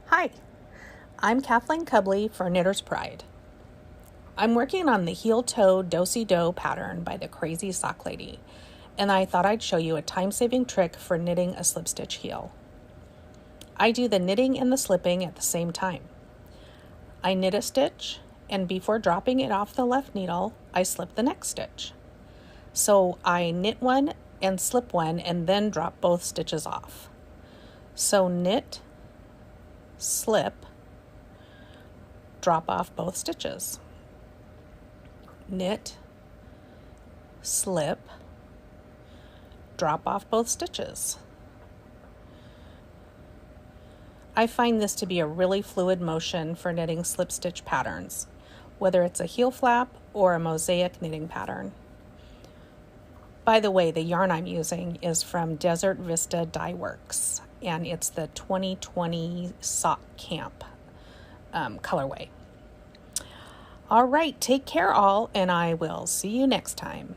Hi, I'm Kathleen Cubley for Knitter's Pride. I'm working on the heel-toe do-si-do pattern by the Crazy Sock Lady, and I thought I'd show you a time-saving trick for knitting a slip stitch heel. I do the knitting and the slipping at the same time. I knit a stitch, and before dropping it off the left needle, I slip the next stitch. So I knit one and slip one and then drop both stitches off. So knit, slip, drop off both stitches. Knit, slip, drop off both stitches. I find this to be a really fluid motion for knitting slip stitch patterns, whether it's a heel flap or a mosaic knitting pattern. By the way, the yarn I'm using is from Desert Vista Dye Works, and it's the 2020 Sock Camp colorway. All right, take care all, and I will see you next time.